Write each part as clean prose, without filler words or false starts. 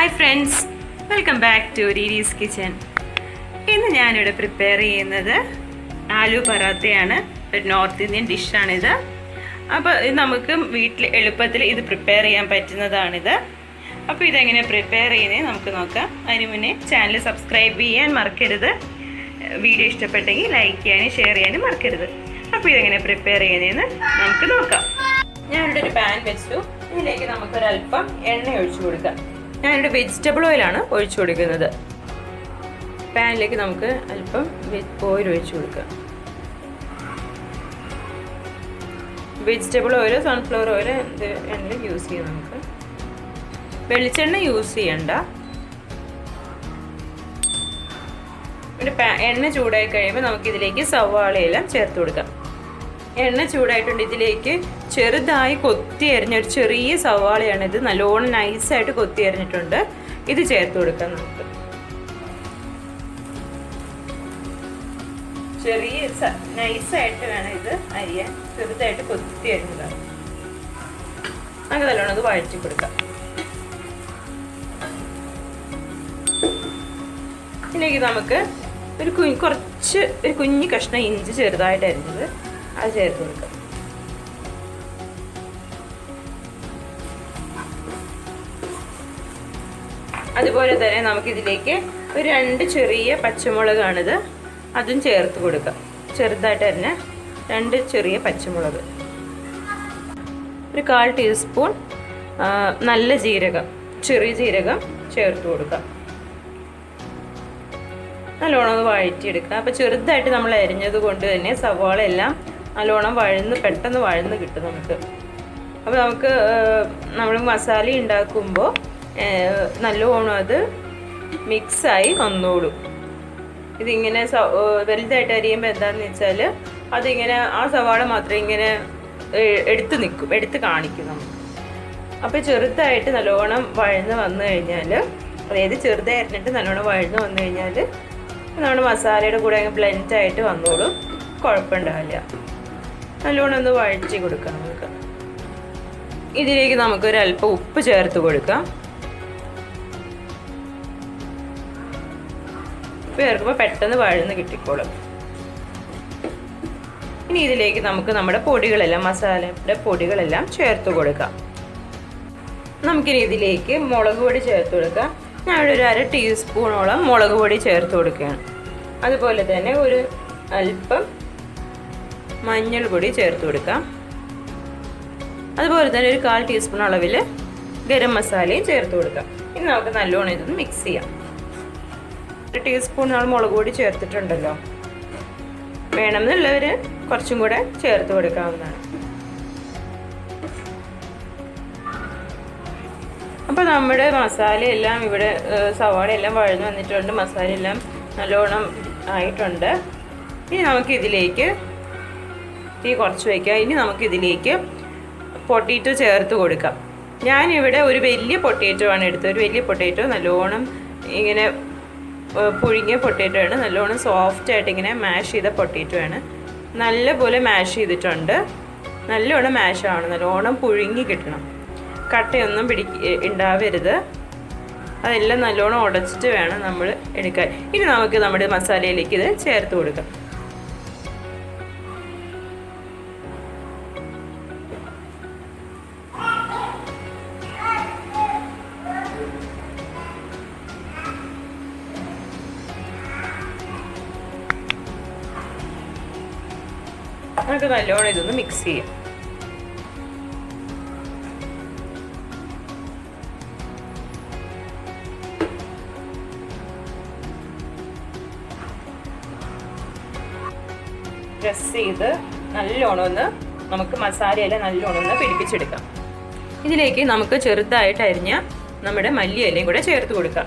Hi friends, welcome back to രീരീസ് kitchen. ഇന്ന് ഞാനിവിടെ പ്രിപ്പയർ ചെയ്യുന്നത് ആലു പറാത്തയാണ്. ഒരു നോർത്ത് ഇന്ത്യൻ ഡിഷാണിത്. അപ്പോൾ ഇത് നമുക്ക് വീട്ടിൽ എളുപ്പത്തിൽ ഇത് പ്രിപ്പയർ ചെയ്യാൻ പറ്റുന്നതാണിത്. അപ്പോൾ ഇതെങ്ങനെ പ്രിപ്പയർ ചെയ്യുന്നത് നമുക്ക് നോക്കാം. അതിന് മുന്നേ ചാനൽ സബ്സ്ക്രൈബ് ചെയ്യാൻ മറക്കരുത്. വീഡിയോ ഇഷ്ടപ്പെട്ടെങ്കിൽ ലൈക്ക് ചെയ്യാനും ഷെയർ ചെയ്യാനും മറക്കരുത്. അപ്പോൾ ഇതെങ്ങനെ പ്രിപ്പയർ ചെയ്യുന്നതെന്ന് നമുക്ക് നോക്കാം. ഞാനിവിടെ ഒരു പാൻ വെച്ചു. ഇതിലേക്ക് നമുക്കൊരല്പം എണ്ണ ഒഴിച്ചു കൊടുക്കാം. ഞാനിവിടെ വെജിറ്റബിൾ ഓയിലാണ് ഒഴിച്ചു കൊടുക്കുന്നത്. പാനിലേക്ക് നമുക്ക് അല്പം ഓയിൽ ഒഴിച്ചു കൊടുക്കാം. വെജിറ്റബിൾ ഓയിൽ, സൺഫ്ലവർ ഓയിൽ എന്ത് എണ്ണ യൂസ് ചെയ്യാം. നമുക്ക് വെളിച്ചെണ്ണ യൂസ് ചെയ്യണ്ട. എണ്ണ ചൂടായി കഴിയുമ്പോൾ നമുക്കിതിലേക്ക് സവാളയെല്ലാം ചേർത്ത് കൊടുക്കാം. എണ്ണ ചൂടായിട്ടുണ്ട്. ഇതിലേക്ക് ചെറുതായി കൊത്തി അരിഞ്ഞ ഒരു ചെറിയ സവാളയാണ്. ഇത് നല്ലോണം നൈസായിട്ട് കൊത്തി അരിഞ്ഞിട്ടുണ്ട്. ഇത് ചേർത്ത് കൊടുക്കാം. നമുക്ക് ചെറിയ നൈസായിട്ട് വേണം ഇത് അരിയാൻ. ചെറുതായിട്ട് കൊത്തി അരിഞ്ഞതാണ്. നമുക്ക് നല്ലോണം അത് വഴറ്റി കൊടുക്കാം. ഇതിലേക്ക് നമുക്ക് ഒരു കുഞ്ഞു കഷ്ണം ഇഞ്ചി ചെറുതായിട്ട് അരിഞ്ഞത് അത് ചേർത്ത് കൊടുക്കാം. അതുപോലെ തന്നെ നമുക്കിതിലേക്ക് ഒരു 2 ചെറിയ പച്ചമുളകാണിത്, അതും ചേർത്ത് കൊടുക്കാം. ചെറുതായിട്ട് തന്നെ 2 ചെറിയ പച്ചമുളക്, ഒരു 1/4 ടീസ്പൂൺ നല്ല ജീരകം, ചെറിയ ജീരകം ചേർത്ത് കൊടുക്കാം. നല്ലോണം ഒന്ന് വഴറ്റിയെടുക്കുക. അപ്പോൾ ചെറുതായിട്ട് നമ്മൾ അരിഞ്ഞത് കൊണ്ട് തന്നെ സവാള എല്ലാം നല്ലോണം പെട്ടെന്ന് വഴന്ന് കിട്ടും നമുക്ക്. അപ്പോൾ നമുക്ക് നമ്മൾ മസാല ഉണ്ടാക്കുമ്പോൾ നല്ലോണം അത് മിക്സായി വന്നോളും. ഇതിങ്ങനെ വലുതായിട്ട് അരിയുമ്പോൾ എന്താണെന്ന് വെച്ചാൽ അതിങ്ങനെ ആ സവാള മാത്രം ഇങ്ങനെ എടുത്ത് കാണിക്കും നമുക്ക്. അപ്പോൾ ചെറുതായിട്ട് നല്ലോണം വഴന്ന് വന്നു കഴിഞ്ഞാൽ, അതായത് ചെറുതായി അരിഞ്ഞിട്ട് നല്ലോണം വഴന്ന് വന്നു കഴിഞ്ഞാൽ നമ്മുടെ മസാലയുടെ കൂടെ അങ്ങ് ബ്ലെൻഡായിട്ട് വന്നോളും. കുഴപ്പമുണ്ടാവില്ല. നല്ലോണം ഒന്ന് വഴറ്റി കൊടുക്കാം നമുക്ക്. ഇതിലേക്ക് നമുക്കൊരല്പം ഉപ്പ് ചേർത്ത് കൊടുക്കാം. ഉപ്പ് ചേർക്കുമ്പോൾ പെട്ടെന്ന് വഴന്ന് കിട്ടിക്കോളും. ഇനി ഇതിലേക്ക് നമുക്ക് നമ്മുടെ പൊടികളെല്ലാം, മസാലയുടെ പൊടികളെല്ലാം ചേർത്ത് കൊടുക്കാം. നമുക്കിനി ഇതിലേക്ക് മുളക് പൊടി ചേർത്ത് കൊടുക്കാം. ഞാനിവിടെ ഒരു 1/2 ടീസ്പൂണോളം മുളക് പൊടി ചേർത്ത് കൊടുക്കുകയാണ്. അതുപോലെ തന്നെ ഒരു അല്പം മഞ്ഞൾ പൊടി ചേർത്ത് കൊടുക്കാം. അതുപോലെ തന്നെ ഒരു 1/4 ടീസ്പൂൺ അളവിൽ ഗരം മസാലയും ചേർത്ത് കൊടുക്കാം. ഇനി നമുക്ക് നല്ലോണം ഇതൊന്ന് മിക്സ് ചെയ്യാം. 1 ടീസ്പൂൺ മുളക് പൊടി ചേർത്തിട്ടുണ്ടല്ലോ, വേണമെന്നുള്ളവർ കുറച്ചും കൂടെ ചേർത്ത് കൊടുക്കാവുന്നതാണ്. അപ്പോൾ നമ്മുടെ മസാലയെല്ലാം ഇവിടെ സവാളയെല്ലാം വഴന്ന് വന്നിട്ടുണ്ട്. മസാലയെല്ലാം നല്ലോണം ആയിട്ടുണ്ട്. ഇനി നമുക്കിതിലേക്ക് തീ കുറച്ച് വയ്ക്കാം. ഇനി നമുക്കിതിലേക്ക് പൊട്ടേറ്റോ ചേർത്ത് കൊടുക്കാം. ഞാനിവിടെ ഒരു വലിയ പൊട്ടേറ്റോ ആണ് എടുത്തത്. ഒരു വലിയ പൊട്ടേറ്റോ നല്ലോണം ഇങ്ങനെ പുഴുങ്ങിയ പൊട്ടേറ്റോ ആണ്. നല്ലോണം സോഫ്റ്റായിട്ട് ഇങ്ങനെ മാഷ് ചെയ്ത പൊട്ടേറ്റോ ആണ്. നല്ലപോലെ മാഷ് ചെയ്തിട്ടുണ്ട്. നല്ലോണം മാഷ് ആവണം. നല്ലോണം പുഴുങ്ങി കിട്ടണം. കട്ടയൊന്നും ഉണ്ടാവരുത്. അതെല്ലാം നല്ലോണം ഉടച്ചിട്ട് വേണം നമ്മൾ എടുക്കാൻ. ഇനി നമുക്ക് നമ്മുടെ മസാലയിലേക്ക് ഇത് ചേർത്ത് കൊടുക്കാം. നമുക്ക് നല്ലോണം ഇതൊന്ന് മിക്സ് ചെയ്യാം. പ്രസ് ചെയ്ത് നല്ലോണം ഒന്ന് നമുക്ക് മസാലയെല്ലാം നല്ലോണം ഒന്ന് പിടിപ്പിച്ചെടുക്കാം. ഇതിലേക്ക് നമുക്ക് ചെറുതായിട്ട് അരിഞ്ഞ നമ്മുടെ മല്ലിയിലയും കൂടെ ചേർത്ത് കൊടുക്കാം.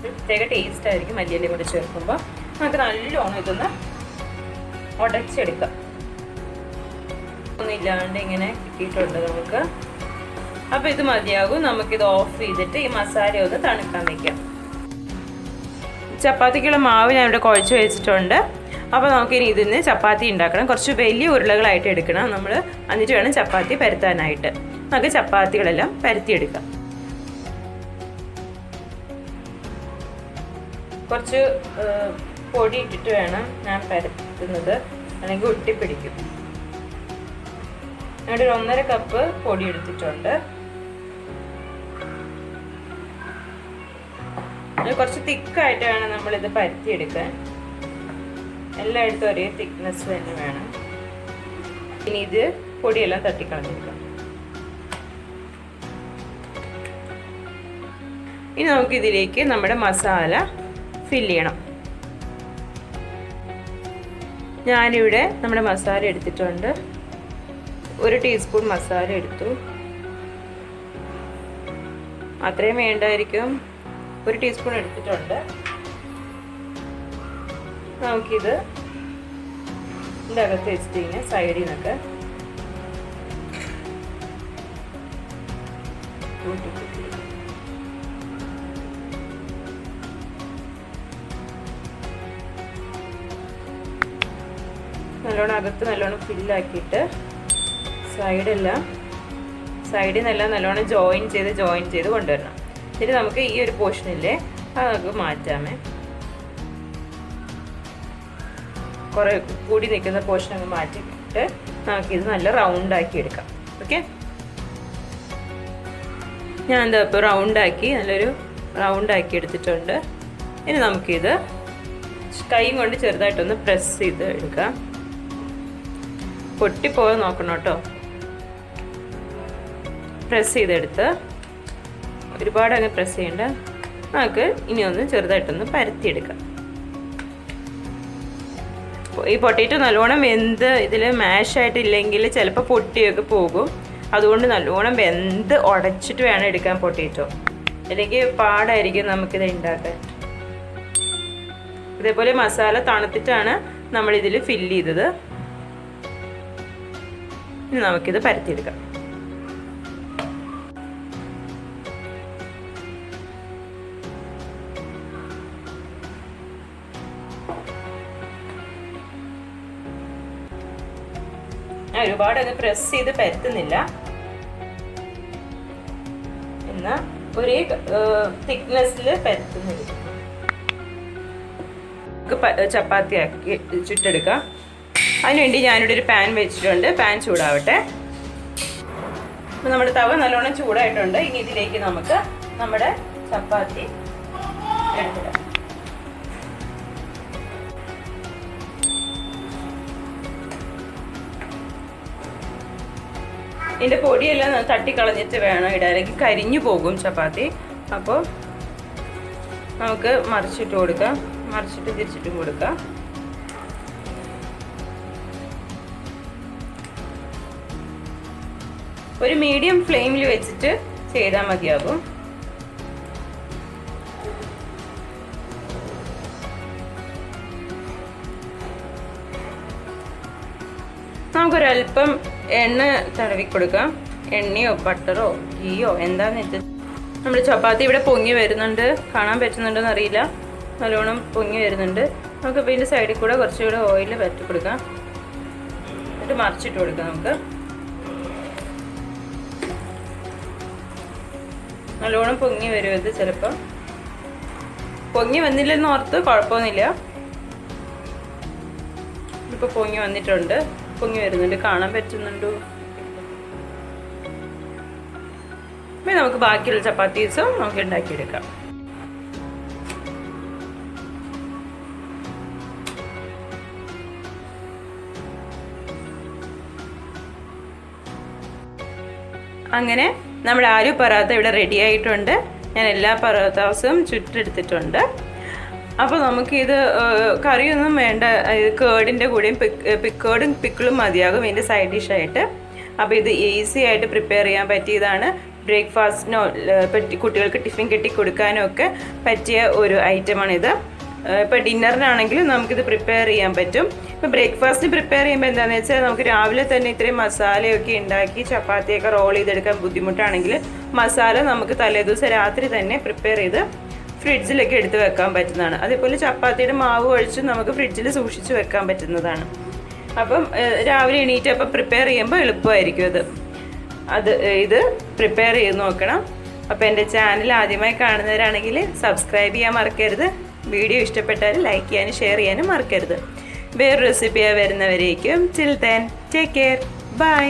പ്രത്യേക ടേസ്റ്റ് ആയിരിക്കും മല്ലിയിലയും കൂടെ ചേർക്കുമ്പോൾ. നമുക്ക് നല്ലോണം ഇതൊന്ന് ഉടച്ചെടുക്കാം. ഒന്നുമില്ലാണ്ട് ഇങ്ങനെ കിട്ടിയിട്ടുണ്ട് നമുക്ക്. അപ്പോൾ ഇത് മതിയാകും. നമുക്കിത് ഓഫ് ചെയ്തിട്ട് ഈ മസാല ഒന്ന് തണുക്കാൻ വയ്ക്കാം. ചപ്പാത്തിക്കുള്ള മാവ് ഞാൻ ഇവിടെ കുഴച്ച് വെച്ചിട്ടുണ്ട്. അപ്പോൾ നമുക്കിനി ഇതിന് ചപ്പാത്തി ഉണ്ടാക്കണം. കുറച്ച് വലിയ ഉരുളകളായിട്ട് എടുക്കണം നമ്മൾ, എന്നിട്ട് വേണം ചപ്പാത്തി പരത്താനായിട്ട്. നമുക്ക് ചപ്പാത്തികളെല്ലാം പരത്തിയെടുക്കാം. കുറച്ച് പൊടി ഇട്ടിട്ട് വേണം ഞാൻ പരത്തുന്നത്, അല്ലെങ്കിൽ ഒട്ടിപ്പിടിക്കും. ഞാനൊരു 1.5 കപ്പ് പൊടി എടുത്തിട്ടുണ്ട്. കുറച്ച് തിക്കായിട്ട് വേണം നമ്മളിത് പരത്തിയെടുക്കാൻ. എല്ലായിടത്തും ഒരേ തിക്നെസ് തന്നെ വേണം. ഇനി ഇത് പൊടിയെല്ലാം തട്ടിക്കളഞ്ഞെടുക്കാം. ഇനി നമുക്കിതിലേക്ക് നമ്മുടെ മസാല ഫില്ല് ചെയ്യണം. ഞാനിവിടെ നമ്മുടെ മസാല എടുത്തിട്ടുണ്ട്. 1 ടീസ്പൂൺ മസാല എടുത്തു. അത്രയും വേണ്ടായിരിക്കും. 1 ടീസ്പൂൺ എടുത്തിട്ടുണ്ട്. നമുക്കിത് ഇതിൻ്റെ അകത്ത് വെച്ചിട്ട് ഇങ്ങനെ സൈഡിൽ നിന്നൊക്കെ നല്ലോണം അകത്ത് നല്ലോണം ഫില്ലാക്കിയിട്ട് സൈഡിൽ നിന്നെല്ലാം നല്ലോണം ജോയിൻ ചെയ്ത് കൊണ്ടുവരണം. എന്നിട്ട് നമുക്ക് ഈ ഒരു പോർഷനില്ലേ അത് നമുക്ക് മാറ്റാമേ. കുറേ കൂടി നിൽക്കുന്ന പോർഷൻ അങ്ങ് മാറ്റിയിട്ട് നമുക്കിത് നല്ല റൗണ്ടാക്കി എടുക്കാം. ഓക്കെ, ഞാൻ എന്താ ഇപ്പോൾ നല്ലൊരു റൗണ്ടാക്കി എടുത്തിട്ടുണ്ട്. ഇനി നമുക്കിത് കൈ കൊണ്ട് ചെറുതായിട്ടൊന്ന് പ്രസ് ചെയ്ത് എടുക്കാം. പൊട്ടിപ്പോകാൻ നോക്കണം കേട്ടോ. പ്രസ് ചെയ്തെടുത്ത് ഒരുപാട് അങ്ങ് പ്രസ് ചെയ്യേണ്ട. നമുക്ക് ഇനി ഒന്ന് ചെറുതായിട്ടൊന്ന് പരത്തിയെടുക്കാം. ഈ പൊട്ടേറ്റോ നല്ലോണം വെന്ത് ഇതിൽ മാഷായിട്ടില്ലെങ്കിൽ ചിലപ്പോൾ പൊട്ടിയൊക്കെ പോകും. അതുകൊണ്ട് നല്ലോണം വെന്ത് ഉടച്ചിട്ട് വേണം എടുക്കാൻ പൊട്ടേറ്റോ, അല്ലെങ്കിൽ പാടായിരിക്കും നമുക്കിത് ഉണ്ടാക്കാൻ. ഇതേപോലെ മസാല തണുത്തിട്ടാണ് നമ്മളിതിൽ ഫില്ല് ചെയ്തത്. ഇനി നമുക്കിത് പരത്തിയെടുക്കാം. ഒരുപാട് അങ്ങ് പ്രസ് ചെയ്ത് പരത്തുന്നില്ല, എന്നാൽ ഒരേ തിക്നെസ്സിൽ പരത്തുന്നില്ല. ചപ്പാത്തി ആക്കി ചുട്ടെടുക്കാം. അതിനുവേണ്ടി ഞാനിവിടെ ഒരു പാൻ വെച്ചിട്ടുണ്ട്. പാൻ ചൂടാവട്ടെ. അപ്പം നമ്മുടെ തവ നല്ലോണം ചൂടായിട്ടുണ്ട്. ഇനി ഇതിലേക്ക് നമുക്ക് നമ്മുടെ ചപ്പാത്തി എടുത്തിടാം. ഇതിൻ്റെ പൊടിയെല്ലാം തട്ടിക്കളഞ്ഞിട്ട് വേണം ഇടാൻ, അല്ലെങ്കിൽ കരിഞ്ഞു പോകും ചപ്പാത്തി. അപ്പോൾ നമുക്ക് മറിച്ചിട്ട് കൊടുക്കാം. മറിച്ചിട്ട് തിരിച്ചിട്ടും കൊടുക്കാം. ഒരു മീഡിയം ഫ്ലെയിമിൽ വെച്ചിട്ട് ചെയ്താൽ മതിയാകും. നമുക്കൊരൽപ്പം എണ്ണ തടവി കൊടുക്കാം. എണ്ണയോ ബട്ടറോ ഗീയോ എന്താണെന്ന് വെച്ചാൽ. നമ്മുടെ ചപ്പാത്തി ഇവിടെ പൊങ്ങി വരുന്നുണ്ട്. കാണാൻ പറ്റുന്നുണ്ടോയെന്ന് അറിയില്ല. നല്ലോണം പൊങ്ങി വരുന്നുണ്ട്. നമുക്കിപ്പോൾ ഇതിൻ്റെ സൈഡിൽ കൂടെ കുറച്ചുകൂടെ ഓയിൽ പറ്റി കൊടുക്കാം. എന്നിട്ട് മറിച്ചിട്ട് കൊടുക്കാം. നമുക്ക് നല്ലോണം പൊങ്ങി വരും. ഇത് ചിലപ്പം പൊങ്ങി വന്നില്ലെന്ന് ഓർത്ത് കുഴപ്പമൊന്നുമില്ല. ഇപ്പോൾ പൊങ്ങി വന്നിട്ടുണ്ട്, പൊങ്ങി വരുന്നുണ്ട്. കാണാൻ പറ്റുന്നുണ്ടോ? അപ്പോൾ നമുക്ക് ബാക്കിയുള്ള ചപ്പാത്തീസും നമുക്ക് ഉണ്ടാക്കിയെടുക്കാം. അങ്ങനെ നമ്മുടെ ആലു പറാത്ത ഇവിടെ റെഡി ആയിട്ടുണ്ട്. ഞാൻ എല്ലാ പറാത്താസും ചുറ്റെടുത്തിട്ടുണ്ട്. അപ്പോൾ നമുക്കിത് കറിയൊന്നും വേണ്ട. കേടിൻ്റെ കൂടെയും കേടും പിക്കിളും മതിയാകും ഇതിൻ്റെ സൈഡ് ഡിഷായിട്ട്. അപ്പോൾ ഇത് ഈസി ആയിട്ട് പ്രിപ്പയർ ചെയ്യാൻ പറ്റിയതാണ്. ബ്രേക്ക്ഫാസ്റ്റിനോ കുട്ടികൾക്ക് ടിഫിൻ കെട്ടി കൊടുക്കാനോ ഒക്കെ പറ്റിയ ഒരു ഐറ്റമാണിത്. ഇപ്പോൾ ഡിന്നറിനാണെങ്കിലും നമുക്കിത് പ്രിപ്പയർ ചെയ്യാൻ പറ്റും. ഇപ്പോൾ ബ്രേക്ക്ഫാസ്റ്റിന് പ്രിപ്പയർ ചെയ്യുമ്പോൾ എന്താണെന്ന് വെച്ചാൽ നമുക്ക് രാവിലെ തന്നെ ഇത്രയും മസാലയൊക്കെ ഉണ്ടാക്കി ചപ്പാത്തിയൊക്കെ റോൾ ചെയ്തെടുക്കാൻ ബുദ്ധിമുട്ടാണെങ്കിൽ മസാല നമുക്ക് തലേദിവസം രാത്രി തന്നെ പ്രിപ്പയർ ചെയ്ത് ഫ്രിഡ്ജിലൊക്കെ എടുത്ത് വെക്കാൻ പറ്റുന്നതാണ്. അതേപോലെ ചപ്പാത്തിയുടെ മാവ് ഒഴിച്ച് നമുക്ക് ഫ്രിഡ്ജിൽ സൂക്ഷിച്ച് വെക്കാൻ പറ്റുന്നതാണ്. അപ്പം രാവിലെ എണീറ്റപ്പോൾ പ്രിപ്പയർ ചെയ്യുമ്പോൾ എളുപ്പമായിരിക്കും ഇത് പ്രിപ്പയർ ചെയ്ത് നോക്കണം. അപ്പോൾ എൻ്റെ ചാനൽ ആദ്യമായി കാണുന്നവരാണെങ്കിൽ സബ്സ്ക്രൈബ് ചെയ്യാൻ മറക്കരുത്. വീഡിയോ ഇഷ്ടപ്പെട്ടാൽ ലൈക്ക് ചെയ്യാനും ഷെയർ ചെയ്യാനും മറക്കരുത്. വേറൊരു റെസിപ്പിയായി വരുന്നവരേക്കും till then take care, by.